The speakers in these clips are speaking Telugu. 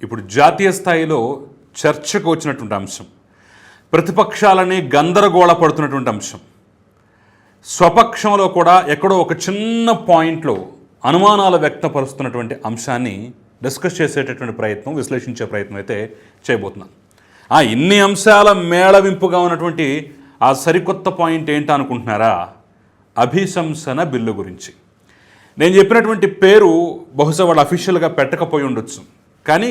ఇప్పుడు జాతీయ స్థాయిలో చర్చకు వచ్చినటువంటి అంశం, ప్రతిపక్షాలని గందరగోళ పడుతున్నటువంటి అంశం, స్వపక్షంలో కూడా ఎక్కడో ఒక చిన్న పాయింట్లో అనుమానాలు వ్యక్తపరుస్తున్నటువంటి అంశాన్ని డిస్కస్ చేసేటటువంటి ప్రయత్నం, విశ్లేషించే ప్రయత్నం అయితే చేయబోతున్నాను. ఇన్ని అంశాల మేళవింపుగా ఉన్నటువంటి ఆ సరికొత్త పాయింట్ ఏంటనుకుంటున్నారా? అభిశంసన బిల్లు గురించి. నేను చెప్పినటువంటి పేరు బహుశా వాళ్ళు అఫీషియల్గా పెట్టకపోయి ఉండొచ్చు, కానీ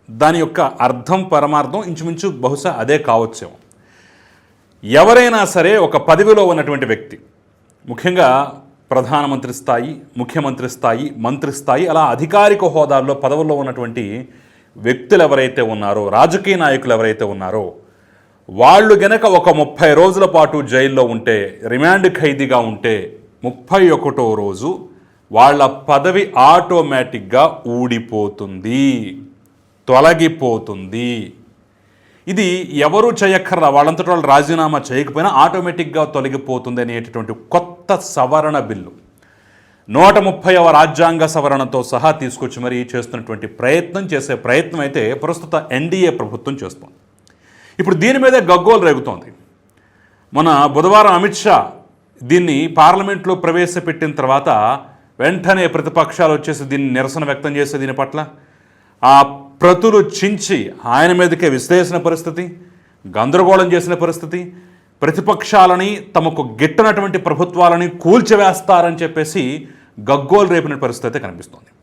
దాని యొక్క అర్థం పరమార్థం ఇంచుమించు బహుశా అదే కావచ్చేమో. ఎవరైనా సరే ఒక పదవిలో ఉన్నటువంటి వ్యక్తి, ముఖ్యంగా ప్రధానమంత్రి స్థాయి, ముఖ్యమంత్రి స్థాయి, మంత్రి స్థాయి, అలా అధికారిక హోదాల్లో పదవుల్లో ఉన్నటువంటి వ్యక్తులు ఎవరైతే ఉన్నారో, రాజకీయ నాయకులు ఎవరైతే ఉన్నారో, వాళ్ళు గనక ఒక 30 రోజుల పాటు జైల్లో ఉంటే, రిమాండ్ ఖైదీగా ఉంటే 31వ రోజు వాళ్ళ పదవి ఆటోమేటిక్గా ఊడిపోతుంది, తొలగిపోతుంది. ఇది ఎవరు చేయక్కర్లా, వాళ్ళంతటి వాళ్ళు రాజీనామా చేయకపోయినా ఆటోమేటిక్గా తొలగిపోతుంది అనేటటువంటి కొత్త సవరణ బిల్లు 130వ రాజ్యాంగ సవరణతో సహా తీసుకొచ్చి మరీ చేస్తున్నటువంటి ప్రయత్నం అయితే ప్రస్తుత ఎన్డీఏ ప్రభుత్వం చేస్తోంది. ఇప్పుడు దీని మీదే గగ్గోలు రేగుతోంది. మన బుధవారం అమిత్ షా దీన్ని పార్లమెంట్లో ప్రవేశపెట్టిన తర్వాత వెంటనే ప్రతిపక్షాలు వచ్చేసి దీన్ని నిరసన వ్యక్తం చేసే దీని పట్ల ఆ ప్రతులు చించి ఆయన మీదకే విశ్లేషణ పరిస్థితి, గందరగోళం చేసిన పరిస్థితి, ప్రతిపక్షాలని తమకు గిట్టనటువంటి ప్రభుత్వాలని కూల్చివేస్తారని చెప్పేసి గగ్గోలు రేపిన పరిస్థితి అయితే కనిపిస్తోంది.